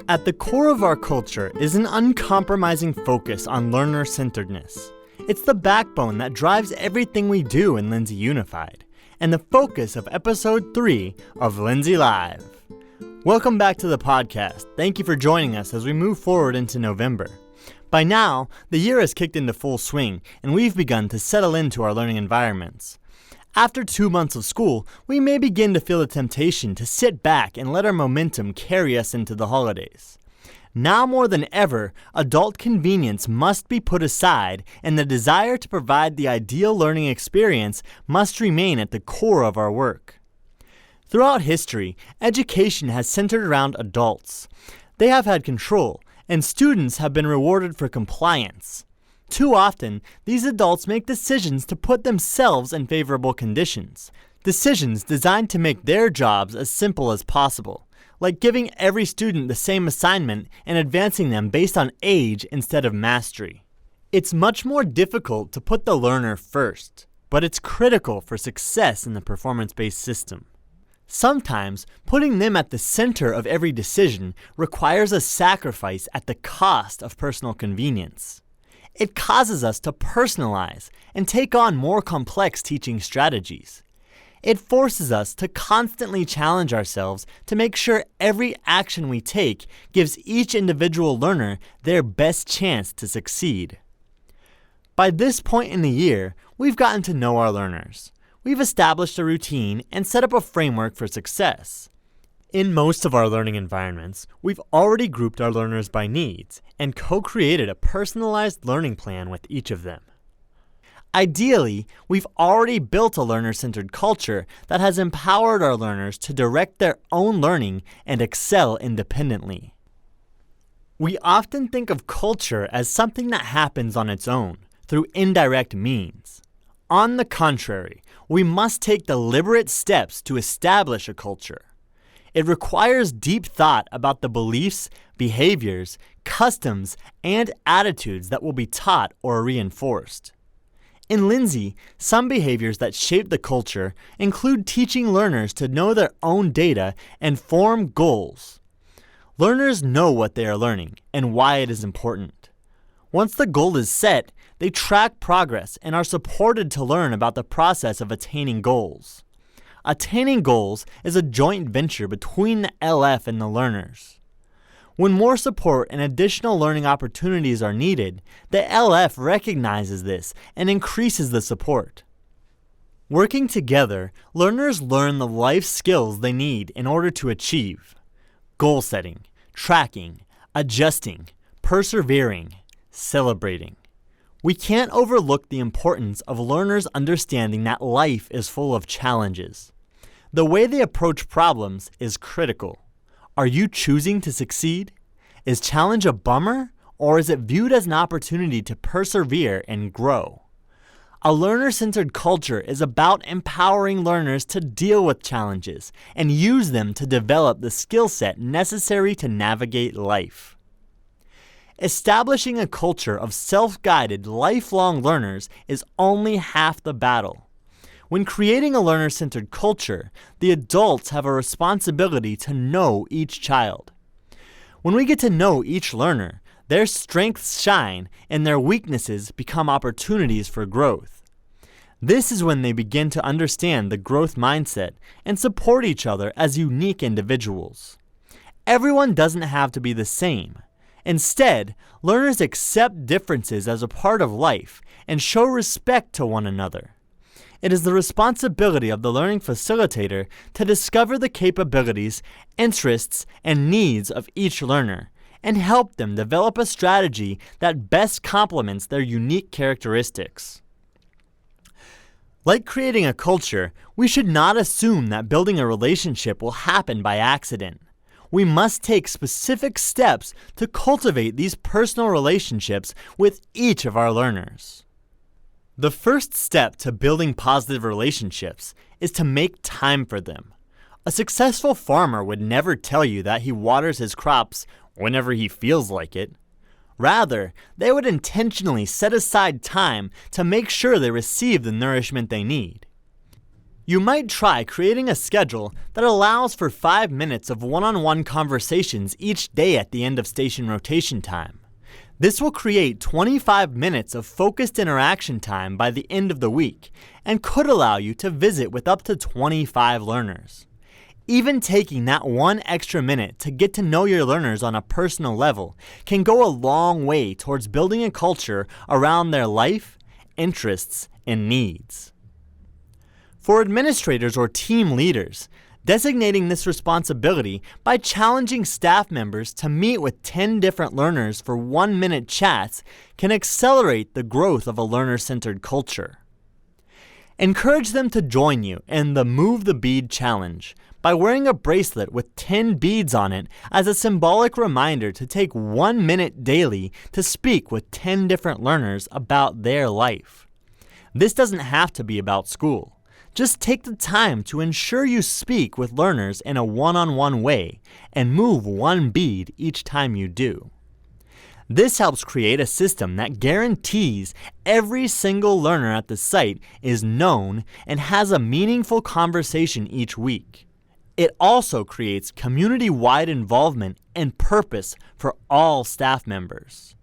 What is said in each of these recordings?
At the core of our culture is an uncompromising focus on learner-centeredness. It's the backbone that drives everything we do in Lindsay Unified, and the focus of episode 3 of Lindsay Live. Welcome back to the podcast. Thank you for joining us as we move forward into November. By now, the year has kicked into full swing, and we've begun to settle into our learning environments. After 2 months of school, we may begin to feel the temptation to sit back and let our momentum carry us into the holidays. Now more than ever, adult convenience must be put aside, and the desire to provide the ideal learning experience must remain at the core of our work. Throughout history, education has centered around adults. They have had control, and students have been rewarded for compliance. Too often, these adults make decisions to put themselves in favorable conditions. Decisions designed to make their jobs as simple as possible, like giving every student the same assignment and advancing them based on age instead of mastery. It's much more difficult to put the learner first, but it's critical for success in the performance-based system. Sometimes, putting them at the center of every decision requires a sacrifice at the cost of personal convenience. It causes us to personalize and take on more complex teaching strategies. It forces us to constantly challenge ourselves to make sure every action we take gives each individual learner their best chance to succeed. By this point in the year, we've gotten to know our learners. We've established a routine and set up a framework for success. In most of our learning environments, we've already grouped our learners by needs and co-created a personalized learning plan with each of them. Ideally, we've already built a learner-centered culture that has empowered our learners to direct their own learning and excel independently. We often think of culture as something that happens on its own, through indirect means. On the contrary, we must take deliberate steps to establish a culture. It requires deep thought about the beliefs, behaviors, customs, and attitudes that will be taught or reinforced. In Lindsay, some behaviors that shape the culture include teaching learners to know their own data and form goals. Learners know what they are learning and why it is important. Once the goal is set, they track progress and are supported to learn about the process of attaining goals. Attaining goals is a joint venture between the LF and the learners. When more support and additional learning opportunities are needed, the LF recognizes this and increases the support. Working together, learners learn the life skills they need in order to achieve: goal setting, tracking, adjusting, persevering, celebrating. We can't overlook the importance of learners understanding that life is full of challenges. The way they approach problems is critical. Are you choosing to succeed? Is challenge a bummer, or is it viewed as an opportunity to persevere and grow? A learner-centered culture is about empowering learners to deal with challenges and use them to develop the skill set necessary to navigate life. Establishing a culture of self-guided, lifelong learners is only half the battle. When creating a learner-centered culture, the adults have a responsibility to know each child. When we get to know each learner, their strengths shine and their weaknesses become opportunities for growth. This is when they begin to understand the growth mindset and support each other as unique individuals. Everyone doesn't have to be the same. Instead, learners accept differences as a part of life and show respect to one another. It is the responsibility of the learning facilitator to discover the capabilities, interests, and needs of each learner and help them develop a strategy that best complements their unique characteristics. Like creating a culture, we should not assume that building a relationship will happen by accident. We must take specific steps to cultivate these personal relationships with each of our learners. The first step to building positive relationships is to make time for them. A successful farmer would never tell you that he waters his crops whenever he feels like it. Rather, they would intentionally set aside time to make sure they receive the nourishment they need. You might try creating a schedule that allows for 5 minutes of one-on-one conversations each day at the end of station rotation time. This will create 25 minutes of focused interaction time by the end of the week and could allow you to visit with up to 25 learners. Even taking that one extra minute to get to know your learners on a personal level can go a long way towards building a culture around their life, interests, and needs. For administrators or team leaders, designating this responsibility by challenging staff members to meet with 10 different learners for 1-minute chats can accelerate the growth of a learner-centered culture. Encourage them to join you in the Move the Bead Challenge by wearing a bracelet with 10 beads on it as a symbolic reminder to take 1 minute daily to speak with 10 different learners about their life. This doesn't have to be about school. Just take the time to ensure you speak with learners in a one-on-one way and move 1 bead each time you do. This helps create a system that guarantees every single learner at the site is known and has a meaningful conversation each week. It also creates community-wide involvement and purpose for all staff members.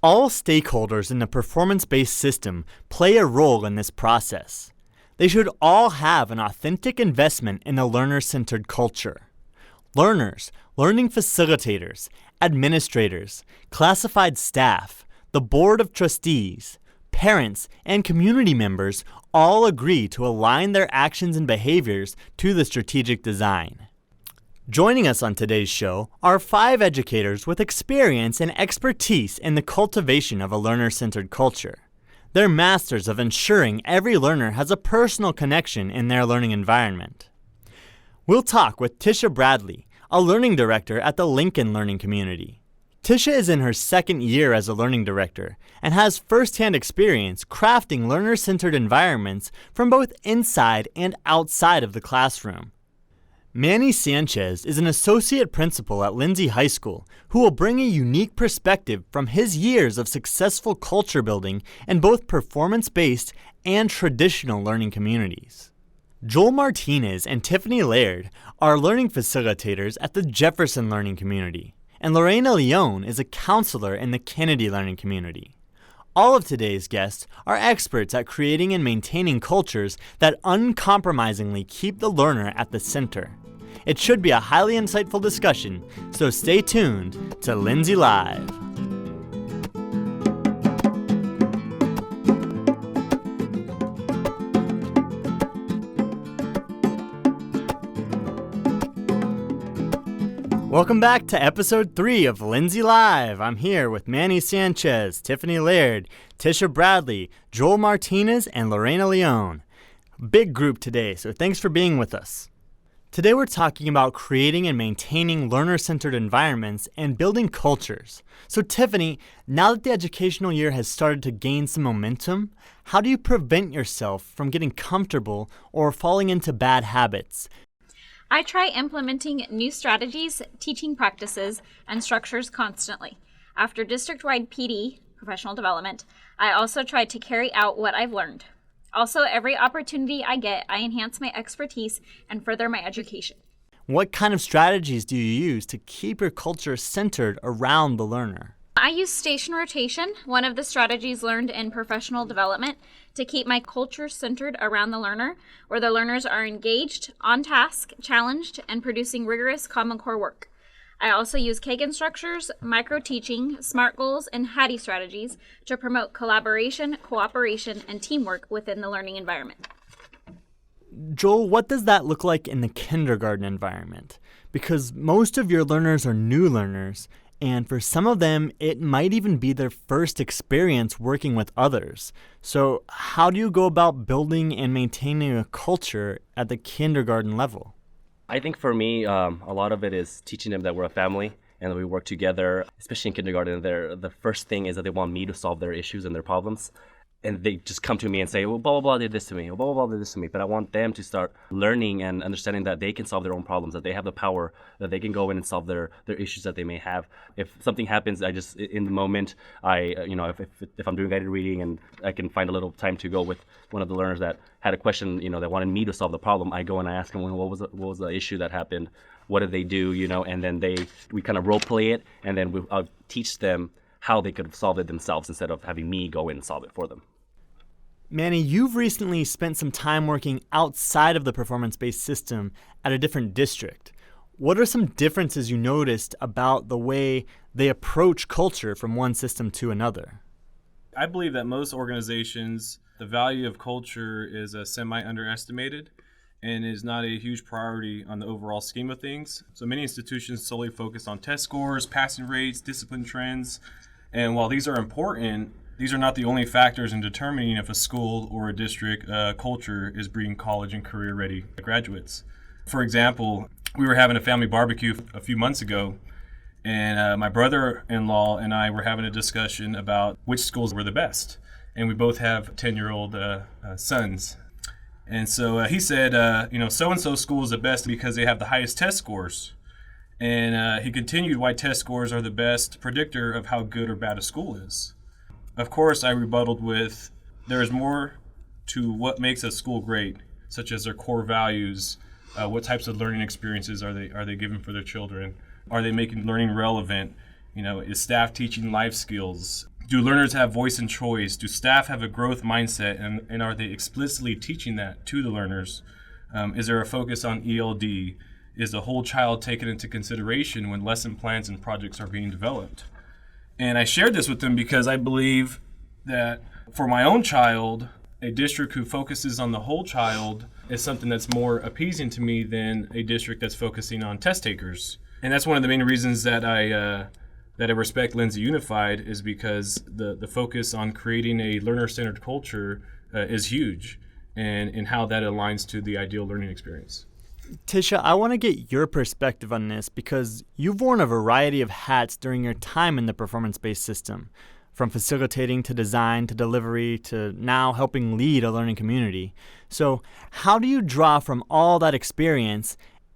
All stakeholders in the performance-based system play a role in this process. They should all have an authentic investment in a learner-centered culture. Learners, learning facilitators, administrators, classified staff, the board of trustees, parents, and community members all agree to align their actions and behaviors to the strategic design. Joining us on today's show are 5 educators with experience and expertise in the cultivation of a learner-centered culture. They're masters of ensuring every learner has a personal connection in their learning environment. We'll talk with Tisha Bradley, a learning director at the Lincoln Learning Community. Tisha is in her 2nd year as a learning director and has firsthand experience crafting learner-centered environments from both inside and outside of the classroom. Manny Sanchez is an associate principal at Lindsay High School who will bring a unique perspective from his years of successful culture building in both performance-based and traditional learning communities. J.Martinez and Tiffany Laird are learning facilitators at the Jefferson Learning Community, and Lorena Leon is a counselor in the Kennedy Learning Community. All of today's guests are experts at creating and maintaining cultures that uncompromisingly keep the learner at the center. It should be a highly insightful discussion, so stay tuned to Lindsay Live. Welcome back to episode 3 of Lindsay Live. I'm here with Manny Sanchez, Tiffany Laird, Tisha Bradley, Joel Martinez, and Lorena Leon. Big group today, so thanks for being with us. Today we're talking about creating and maintaining learner-centered environments and building cultures. So Tiffany, now that the educational year has started to gain some momentum, how do you prevent yourself from getting comfortable or falling into bad habits? I try implementing new strategies, teaching practices, and structures constantly. After district-wide PD, professional development, I also try to carry out what I've learned. Also, every opportunity I get, I enhance my expertise and further my education. What kind of strategies do you use to keep your culture centered around the learner? I use station rotation, one of the strategies learned in professional development, to keep my culture centered around the learner, where the learners are engaged, on task, challenged, and producing rigorous Common Core work. I also use Kagan structures, micro-teaching, SMART goals, and Hattie strategies to promote collaboration, cooperation, and teamwork within the learning environment. Joel, what does that look like in the kindergarten environment? Because most of your learners are new learners, and for some of them, it might even be their first experience working with others. So how do you go about building and maintaining a culture at the kindergarten level? I think for me, a lot of it is teaching them that we're a family and that we work together, especially in kindergarten. The first thing is that they want me to solve their issues and their problems. and they just come to me and say, well, blah, blah, blah did this to me, or blah, blah, blah did this to me. But I want them to start learning and understanding that they can solve their own problems, that they have the power, that they can go in and solve their issues that they may have. If something happens, I just, in the moment, if I'm doing guided reading and I can find a little time to go with one of the learners that had a question, that wanted me to solve the problem, I go and I ask them, well, what was the issue that happened? What did they do? And then we kind of role play it, and then I'll teach them how they could solve it themselves instead of having me go in and solve it for them. Manny, you've recently spent some time working outside of the performance-based system at a different district. What are some differences you noticed about the way they approach culture from one system to another? I believe that most organizations, the value of culture is semi-underestimated and is not a huge priority on the overall scheme of things. So many institutions solely focus on test scores, passing rates, discipline trends, and while these are important, these are not the only factors in determining if a school or a district culture is breeding college and career-ready graduates. For example, we were having a family barbecue a few months ago, and my brother-in-law and I were having a discussion about which schools were the best. And we both have 10-year-old sons. And so he said, so-and-so school is the best because they have the highest test scores. And he continued why test scores are the best predictor of how good or bad a school is. Of course, I rebutted with, there is more to what makes a school great, such as their core values, what types of learning experiences are they giving for their children? Are they making learning relevant? Is staff teaching life skills? Do learners have voice and choice? Do staff have a growth mindset, and are they explicitly teaching that to the learners? Is there a focus on ELD? Is the whole child taken into consideration when lesson plans and projects are being developed? And I shared this with them because I believe that for my own child, a district who focuses on the whole child is something that's more appeasing to me than a district that's focusing on test takers. And that's one of the main reasons that I respect Lindsay Unified, is because the focus on creating a learner-centered culture is huge, and how that aligns to the ideal learning experience. Tisha, I want to get your perspective on this because you've worn a variety of hats during your time in the performance-based system, from facilitating to design to delivery to now helping lead a learning community. So how do you draw from all that experience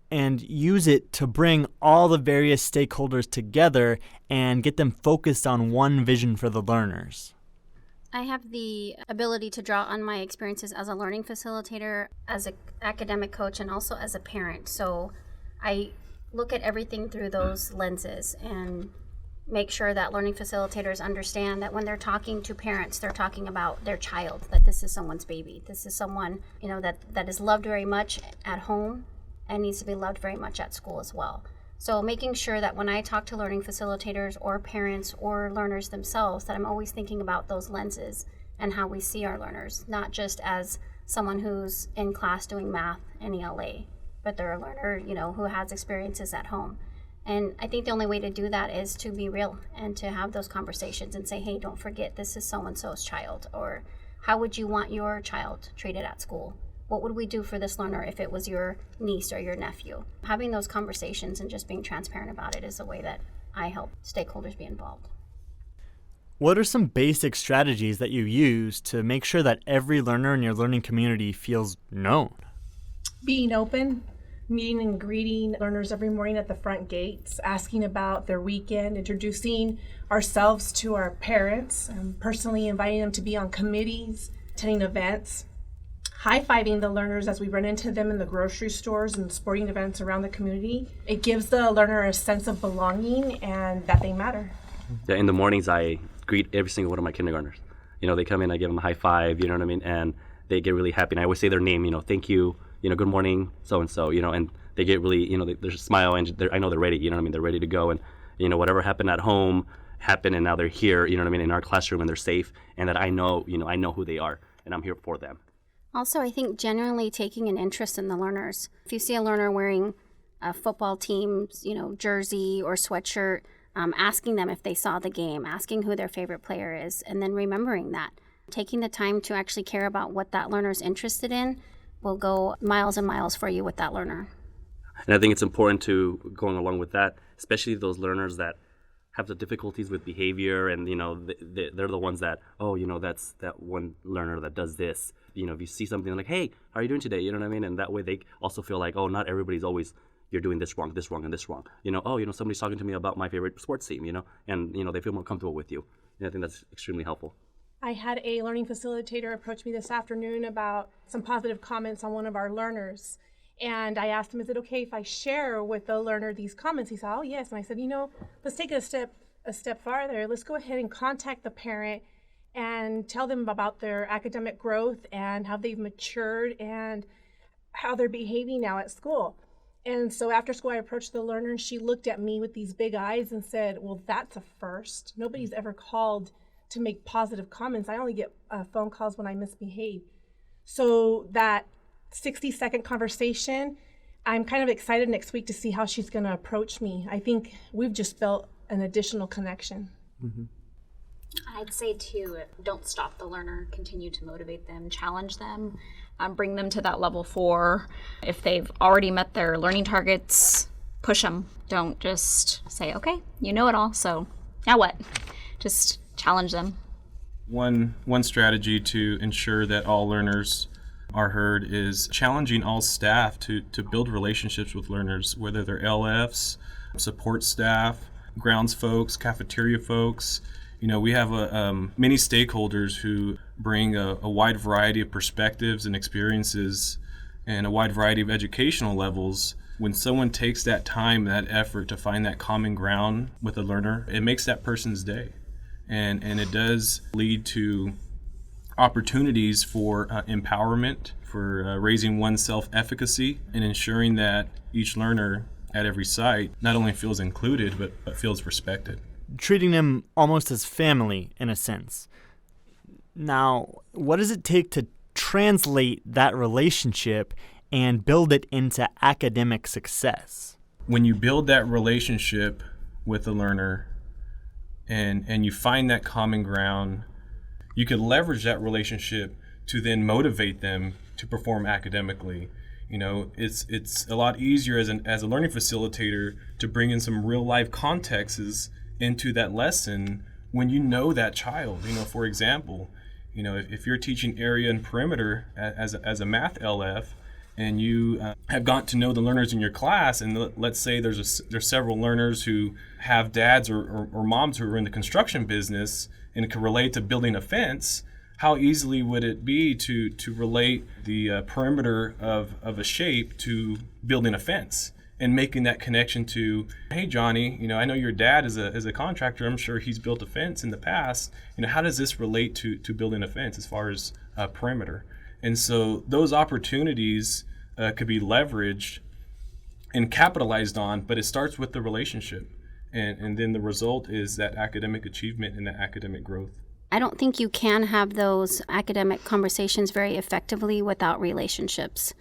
and use it to bring all the various stakeholders together and get them focused on one vision for the learners? I have the ability to draw on my experiences as a learning facilitator, as an academic coach, and also as a parent. So I look at everything through those lenses and make sure that learning facilitators understand that when they're talking to parents, they're talking about their child, that this is someone's baby. This is someone, that is loved very much at home and needs to be loved very much at school as well. So making sure that when I talk to learning facilitators or parents or learners themselves, that I'm always thinking about those lenses and how we see our learners, not just as someone who's in class doing math and ELA, but they're a learner, who has experiences at home. And I think the only way to do that is to be real and to have those conversations and say, hey, don't forget, this is so-and-so's child, or how would you want your child treated at school? What would we do for this learner if it was your niece or your nephew? Having those conversations and just being transparent about it is the way that I help stakeholders be involved. What are some basic strategies that you use to make sure that every learner in your learning community feels known? Being open, meeting and greeting learners every morning at the front gates, asking about their weekend, introducing ourselves to our parents, personally inviting them to be on committees, attending events, high-fiving the learners as we run into them in the grocery stores and sporting events around the community. It gives the learner a sense of belonging and that they matter. Yeah, in the mornings, I greet every single one of my kindergartners. They come in, I give them a high five, and they get really happy. And I always say their name, thank you, good morning, so-and-so, and they get really, they smile, and I know they're ready, they're ready to go. And, whatever happened at home happened, and now they're here, in our classroom, and they're safe, and that I know who they are, and I'm here for them. Also, I think genuinely taking an interest in the learners. If you see a learner wearing a football team's, jersey or sweatshirt, asking them if they saw the game, asking who their favorite player is, and then remembering that. Taking the time to actually care about what that learner's interested in will go miles and miles for you with that learner. And I think it's important to, going along with that, especially those learners that have the difficulties with behavior, and they're the ones that, that's that one learner that does this. If you see something like, hey, how are you doing today? You know what I mean? And that way they also feel like, oh, not everybody's always, you're doing this wrong, and this wrong. Somebody's talking to me about my favorite sports team, and they feel more comfortable with you. And I think that's extremely helpful. I had a learning facilitator approach me this afternoon about some positive comments on one of our learners. And I asked him, is it okay if I share with the learner these comments? He said, oh, yes. And I said, let's take it a step farther. Let's go ahead and contact the parent and tell them about their academic growth and how they've matured and how they're behaving now at school. And so after school, I approached the learner, and she looked at me with these big eyes and said, well, that's a first. Nobody's ever called to make positive comments. I only get phone calls when I misbehave. So that 60-second conversation, I'm kind of excited next week to see how she's going to approach me. I think we've just built an additional connection. Mm-hmm. I'd say too, don't stop the learner, continue to motivate them, challenge them, bring them to that level 4. If they've already met their learning targets, push them. Don't just say, okay, you know it all, so now what? Just challenge them. One strategy to ensure that all learners are heard is challenging all staff to build relationships with learners, whether they're LFs, support staff, grounds folks, cafeteria folks. We have many stakeholders who bring a wide variety of perspectives and experiences and a wide variety of educational levels. When someone takes that time, that effort to find that common ground with a learner, it makes that person's day. And it does lead to opportunities for empowerment, for raising one's self-efficacy, and ensuring that each learner at every site not only feels included, but feels respected. Treating them almost as family, in a sense. Now, what does it take to translate that relationship and build it into academic success? When you build that relationship with a learner and you find that common ground, you can leverage that relationship to then motivate them to perform academically. It's a lot easier as a learning facilitator to bring in some real life contexts into that lesson when you know that child. For example, if you're teaching area and perimeter as a math LF, and you have gotten to know the learners in your class, and let's say there's several learners who have dads or moms who are in the construction business and can relate to building a fence, how easily would it be to relate the perimeter of a shape to building a fence and making that connection to, hey, Johnny, I know your dad is a contractor. I'm sure he's built a fence in the past. How does this relate to building a fence as far as perimeter? And so those opportunities could be leveraged and capitalized on, but it starts with the relationship. And then the result is that academic achievement and that academic growth. I don't think you can have those academic conversations very effectively without relationships.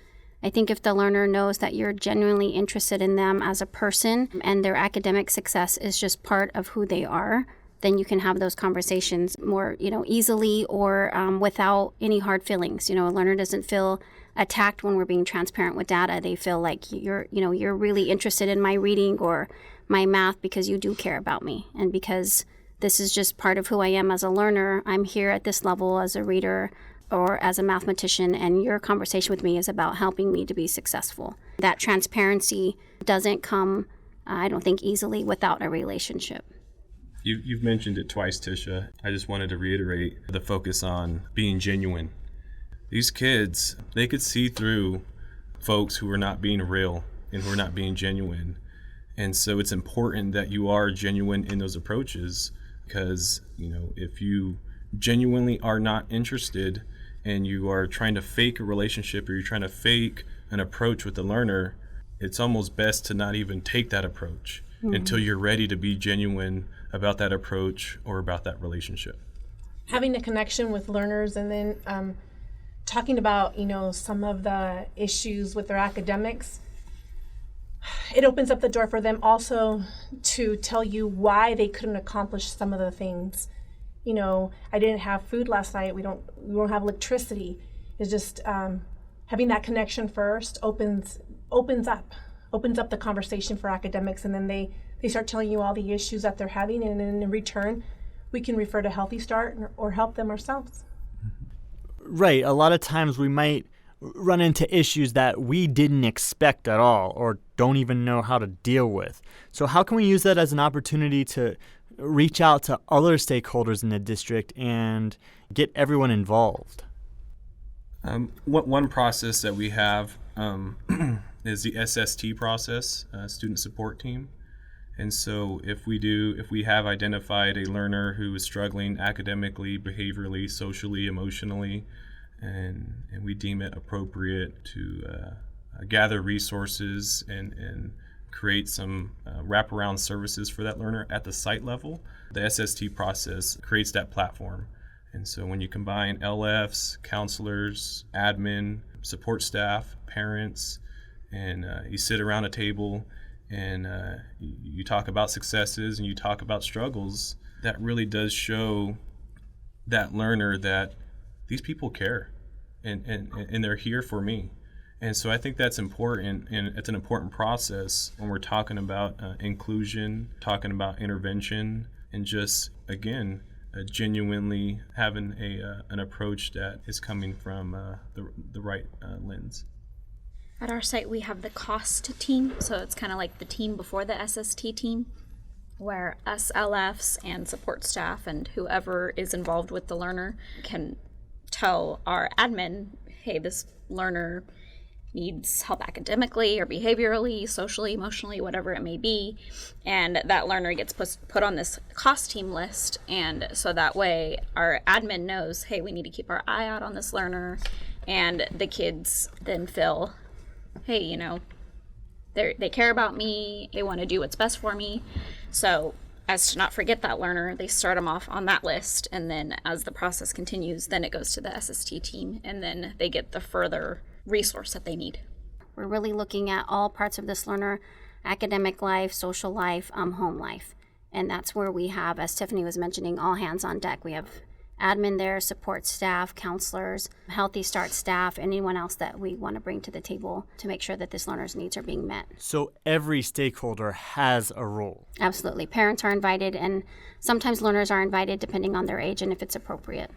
I think if the learner knows that you're genuinely interested in them as a person and their academic success is just part of who they are, then you can have those conversations more, easily or without any hard feelings. A learner doesn't feel attacked when we're being transparent with data. They feel like you're really interested in my reading or my math because you do care about me. And because this is just part of who I am as a learner, I'm here at this level as a reader or as a mathematician, and your conversation with me is about helping me to be successful. That transparency doesn't come, I don't think, easily without a relationship. You've mentioned it twice, Tisha. I just wanted to reiterate the focus on being genuine. These kids, they could see through folks who are not being real and who are not being genuine. And so it's important that you are genuine in those approaches, because, if you genuinely are not interested and you are trying to fake a relationship or you're trying to fake an approach with the learner, it's almost best to not even take that approach until you're ready to be genuine about that approach or about that relationship. Having a connection with learners and then talking about, some of the issues with their academics, it opens up the door for them also to tell you why they couldn't accomplish some of the things. I didn't have food last night. We don't have electricity. It's just having that connection first opens up the conversation for academics, and then They start telling you all the issues that they're having, and then in return, we can refer to Healthy Start or help them ourselves. Right. A lot of times we might run into issues that we didn't expect at all or don't even know how to deal with. So how can we use that as an opportunity to reach out to other stakeholders in the district and get everyone involved? One process that we have is the SST process, student support team. And so if we have identified a learner who is struggling academically, behaviorally, socially, emotionally, and we deem it appropriate to gather resources and create some wraparound services for that learner at the site level, the SST process creates that platform. And so when you combine LFs, counselors, admin, support staff, parents, and you sit around a table and you talk about successes and you talk about struggles, that really does show that learner that these people care and they're here for me. And so I think that's important, and it's an important process when we're talking about inclusion, talking about intervention, and just, again, genuinely having an approach that is coming from the right lens. At our site, we have the cost team, so it's kind of like the team before the SST team, where us LFs and support staff and whoever is involved with the learner can tell our admin, hey, this learner needs help academically or behaviorally, socially, emotionally, whatever it may be, and that learner gets put on this cost team list, and so that way our admin knows, hey, we need to keep our eye out on this learner, and the kids then feel, hey, you know, they care about me, they want to do what's best for me. So as to not forget that learner, they start them off on that list, and then as the process continues, then it goes to the SST team, and then they get the further resource that they need. We're really looking at all parts of this learner: academic life, social life, home life. And that's where we have, as Tiffany was mentioning, all hands on deck. We have admin there, support staff, counselors, Healthy Start staff, anyone else that we want to bring to the table to make sure that this learner's needs are being met. So every stakeholder has a role. Absolutely. Parents are invited, and sometimes learners are invited depending on their age and if it's appropriate.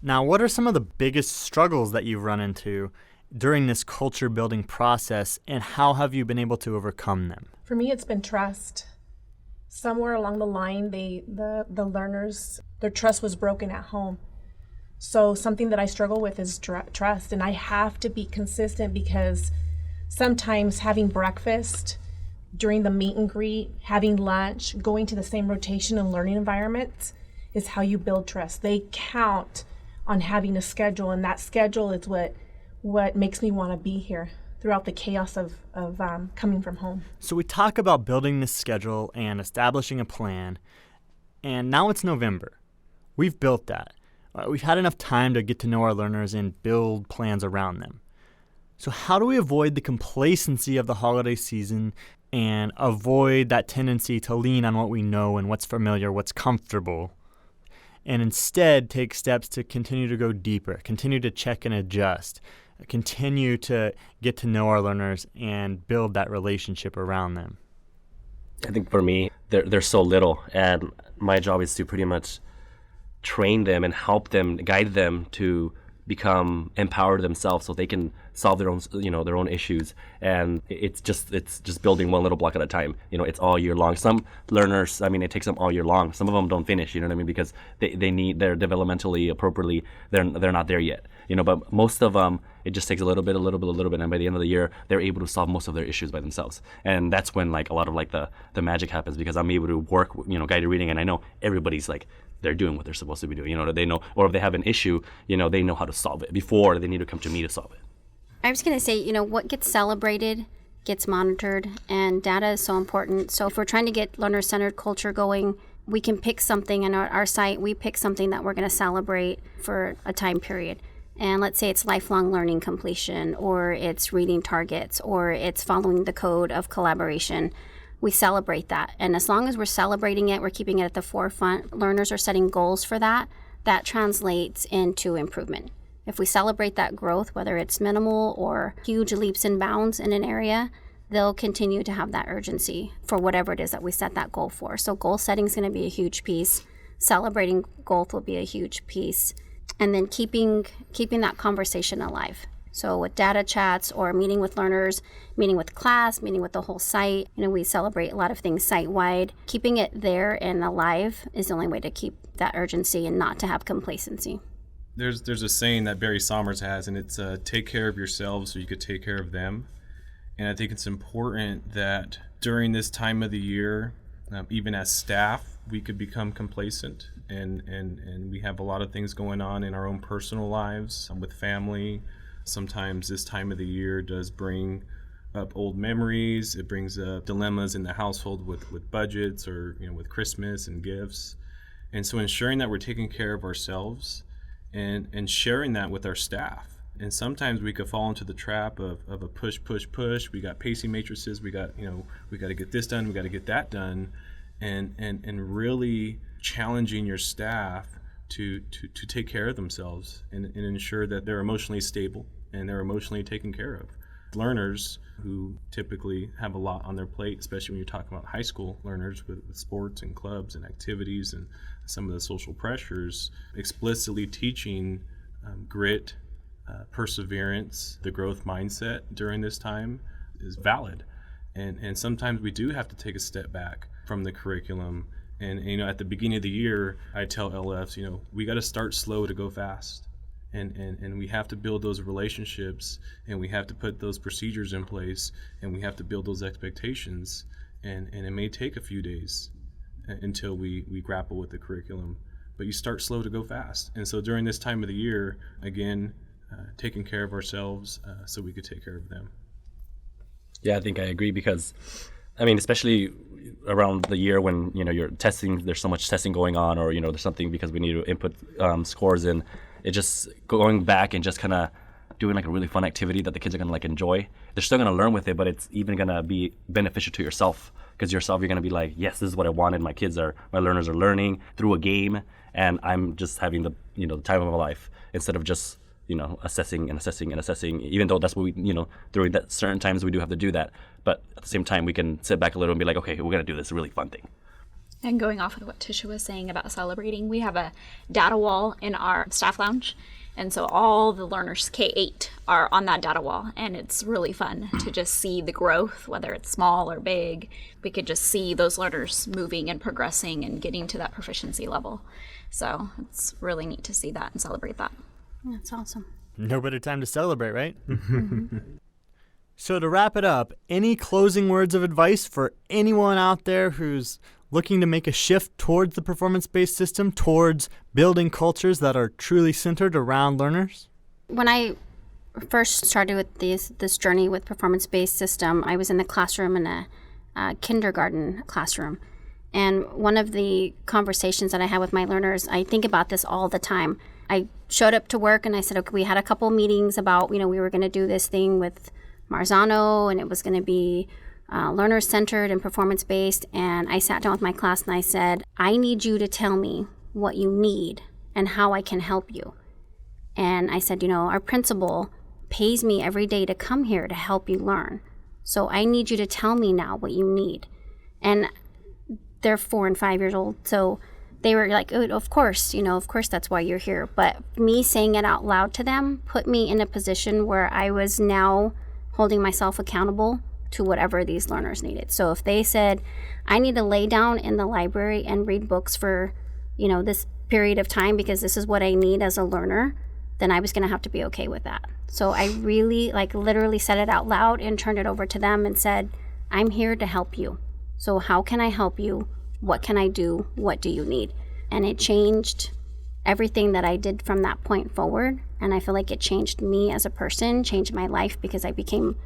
Now, what are some of the biggest struggles that you've run into during this culture building process, and how have you been able to overcome them? For me, it's been trust. Somewhere along the line, the learners, their trust was broken at home. So something that I struggle with is trust, and I have to be consistent, because sometimes having breakfast during the meet and greet, having lunch, going to the same rotation and learning environments is how you build trust. They count on having a schedule, and that schedule is what makes me want to be here throughout the chaos of coming from home. So we talk about building this schedule and establishing a plan, and now it's November. We've built that. We've had enough time to get to know our learners and build plans around them. So how do we avoid the complacency of the holiday season and avoid that tendency to lean on what we know and what's familiar, what's comfortable, and instead take steps to continue to go deeper, continue to check and adjust, continue to get to know our learners and build that relationship around them? I think for me, they're so little, and my job is to pretty much train them and help them, guide them to become empowered themselves so they can solve their own issues. And it's just building one little block at a time. It's all year long. Some learners, it takes them all year long. Some of them don't finish, because they're developmentally appropriately, they're not there yet. But most of them, it just takes a little bit, and by the end of the year, they're able to solve most of their issues by themselves. And that's when a lot of the magic happens, because I'm able to work, guided reading, and I know everybody's they're doing what they're supposed to be doing. They know, or if they have an issue, they know how to solve it before they need to come to me to solve it. I was going to say, what gets celebrated gets monitored, and data is so important. So if we're trying to get learner-centered culture going, we can pick something, and our site, we pick something that we're going to celebrate for a time period. And let's say it's lifelong learning completion, or it's reading targets, or it's following the code of collaboration. We celebrate that. And as long as we're celebrating it, we're keeping it at the forefront, learners are setting goals for that, that translates into improvement. If we celebrate that growth, whether it's minimal or huge leaps and bounds in an area, they'll continue to have that urgency for whatever it is that we set that goal for. So goal setting is going to be a huge piece. Celebrating growth will be a huge piece. And then keeping that conversation alive. So with data chats or meeting with learners, meeting with class, meeting with the whole site, we celebrate a lot of things site-wide. Keeping it there and alive is the only way to keep that urgency and not to have complacency. There's a saying that Barry Sommers has, and it's take care of yourselves so you could take care of them. And I think it's important that during this time of the year, even as staff, we could become complacent. And we have a lot of things going on in our own personal lives with family. Sometimes this time of the year does bring up old memories. It brings up dilemmas in the household with budgets or with Christmas and gifts. And so ensuring that we're taking care of ourselves and sharing that with our staff. And sometimes we could fall into the trap of a push. We got pacing matrices. We got to get this done. We got to get that done. And really challenging your staff to take care of themselves and ensure that they're emotionally stable and they're emotionally taken care of. Learners who typically have a lot on their plate, especially when you're talking about high school learners with sports and clubs and activities and some of the social pressures, explicitly teaching grit, perseverance, the growth mindset during this time is valid. And sometimes we do have to take a step back from the curriculum. And at the beginning of the year, I tell LFs, we got to start slow to go fast. And we have to build those relationships, and we have to put those procedures in place, and we have to build those expectations. And it may take a few days until we grapple with the curriculum. But you start slow to go fast. And so during this time of the year, again, taking care of ourselves so we could take care of them. Yeah, I think I agree because, especially around the year when, you're testing, there's so much testing going on, or, there's something because we need to input scores in. It just going back and just kind of doing like a really fun activity that the kids are going to like enjoy. They're still going to learn with it, but it's even going to be beneficial to yourself because you're going to be like, yes, this is what I wanted. My learners are learning through a game, and I'm just having the time of my life instead of just assessing, even though that's what we, during that certain times we do have to do that. But at the same time, we can sit back a little and be like, okay, we're going to do this really fun thing. And going off of what Tisha was saying about celebrating, we have a data wall in our staff lounge. And so all the learners, K-8, are on that data wall. And it's really fun to just see the growth, whether it's small or big. We could just see those learners moving and progressing and getting to that proficiency level. So it's really neat to see that and celebrate that. That's awesome. No better time to celebrate, right? So to wrap it up, any closing words of advice for anyone out there who's looking to make a shift towards the performance-based system, towards building cultures that are truly centered around learners? When I first started with this journey with performance-based system, I was in the classroom in a kindergarten classroom. And one of the conversations that I had with my learners, I think about this all the time. I showed up to work and I said, okay, we had a couple meetings about, we were going to do this thing with Marzano, and it was going to be learner-centered and performance-based. And I sat down with my class and I said, I need you to tell me what you need and how I can help you. And I said, our principal pays me every day to come here to help you learn. So I need you to tell me now what you need. And they're 4 and 5 years old. So they were like, oh, of course that's why you're here. But me saying it out loud to them put me in a position where I was now holding myself accountable to whatever these learners needed. So if they said, I need to lay down in the library and read books for, this period of time because this is what I need as a learner, then I was going to have to be okay with that. So I really literally said it out loud and turned it over to them and said, I'm here to help you. So how can I help you? What can I do? What do you need? And it changed everything that I did from that point forward. And I feel like it changed me as a person, changed my life because I became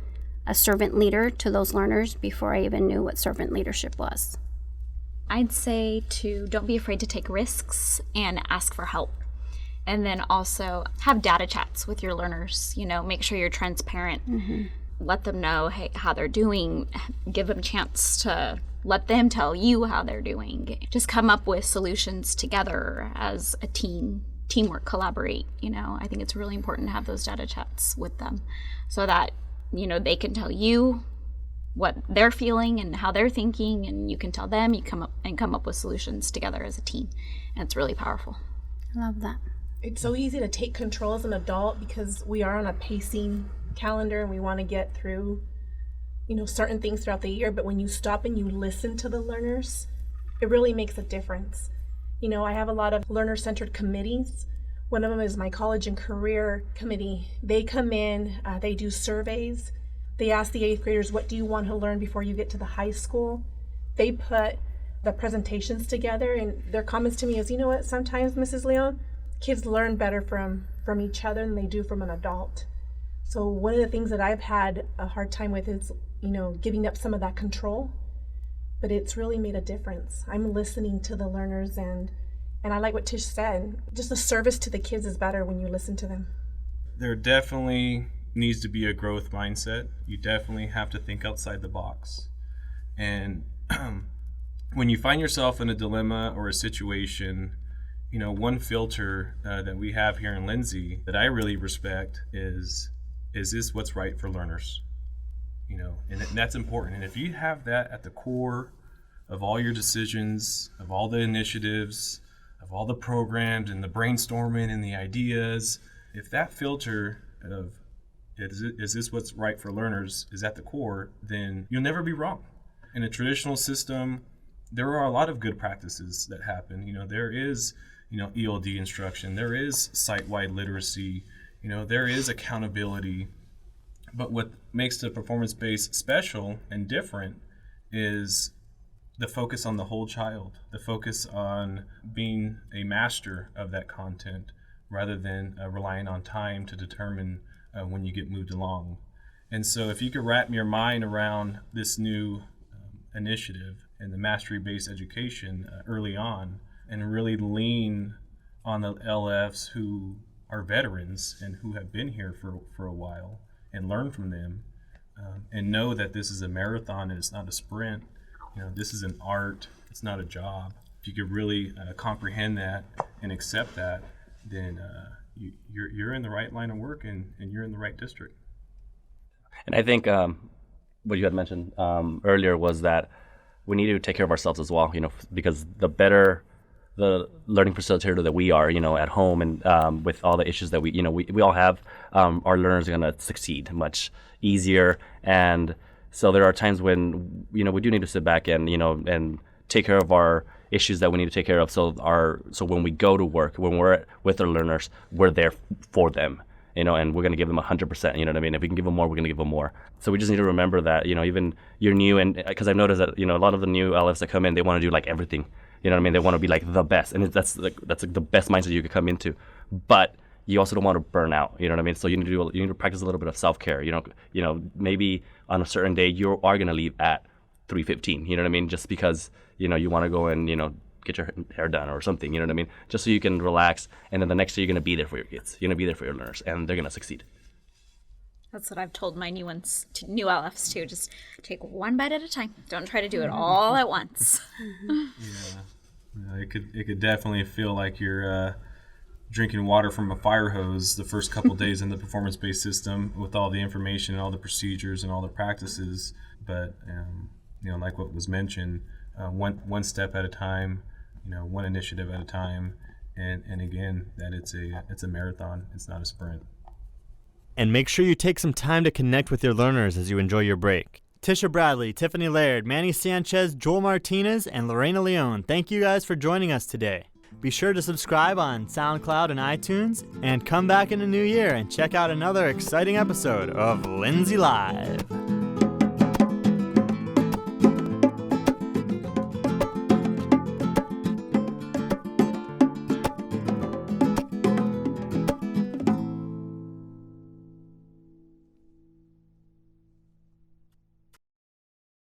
a servant leader to those learners before I even knew what servant leadership was. I'd say don't be afraid to take risks and ask for help. And then also have data chats with your learners, make sure you're transparent. Mm-hmm. Let them know how they're doing, give them a chance to let them tell you how they're doing. Just come up with solutions together as a teamwork, collaborate. I think it's really important to have those data chats with them so that, they can tell you what they're feeling and how they're thinking, and you can tell them, you come up with solutions together as a team. And it's really powerful. I love that. It's so easy to take control as an adult because we are on a pacing calendar and we want to get through, certain things throughout the year. But when you stop and you listen to the learners, it really makes a difference. I have a lot of learner-centered committees. One of them is my college and career committee. They come in, they do surveys. They ask the 8th graders, what do you want to learn before you get to the high school? They put the presentations together, and their comments to me is, what, sometimes, Mrs. Leon, kids learn better from each other than they do from an adult. So one of the things that I've had a hard time with is, giving up some of that control, but it's really made a difference. I'm listening to the learners, and I like what Tish said, just the service to the kids is better when you listen to them. There definitely needs to be a growth mindset. You definitely have to think outside the box. And when you find yourself in a dilemma or a situation, one filter that we have here in Lindsay that I really respect is this what's right for learners? And that's important. And if you have that at the core of all your decisions, of all the initiatives, of all the programs and the brainstorming and the ideas, if that filter of is this what's right for learners is at the core, then you'll never be wrong. In a traditional system, there are a lot of good practices that happen. There is, ELD instruction, there is site-wide literacy, there is accountability. But what makes the performance-based special and different is the focus on the whole child, the focus on being a master of that content rather than relying on time to determine when you get moved along. And so if you could wrap your mind around this new initiative and the mastery-based education early on and really lean on the LFs who are veterans and who have been here for a while and learn from them and know that this is a marathon and it's not a sprint. This is an art, it's not a job. If you could really comprehend that and accept that, then you're in the right line of work and you're in the right district. And I think what you had mentioned earlier was that we need to take care of ourselves as well, because the better the learning facilitator that we are, at home and with all the issues that we all have, our learners are going to succeed much easier. And so there are times when, we do need to sit back and, and take care of our issues that we need to take care of. So when we go to work, when we're with our learners, we're there for them, and we're going to give them 100%, If we can give them more, we're going to give them more. So we just need to remember that, even you're new, and because I've noticed that, a lot of the new LFs that come in, they want to do like everything. They want to be like the best, and that's like the best mindset you could come into. But you also don't want to burn out. So you need to practice a little bit of self-care. Maybe on a certain day you are going to leave at 3:15. Just because you want to go and get your hair done or something. Just so you can relax, and then the next day you're going to be there for your kids. You're going to be there for your learners, and they're going to succeed. That's what I've told my new new LFs too. Just take one bite at a time. Don't try to do it all at once. Yeah, it could definitely feel like you're drinking water from a fire hose the first couple days in the performance-based system with all the information and all the procedures and all the practices. But like what was mentioned, one step at a time, one initiative at a time, and again that it's a marathon. It's not a sprint. And make sure you take some time to connect with your learners as you enjoy your break. Tisha Bradley, Tiffany Laird, Manny Sanchez, J.Martinez, and Lorena Leon, thank you guys for joining us today. Be sure to subscribe on SoundCloud and iTunes, and come back in the new year and check out another exciting episode of Lindsay Live.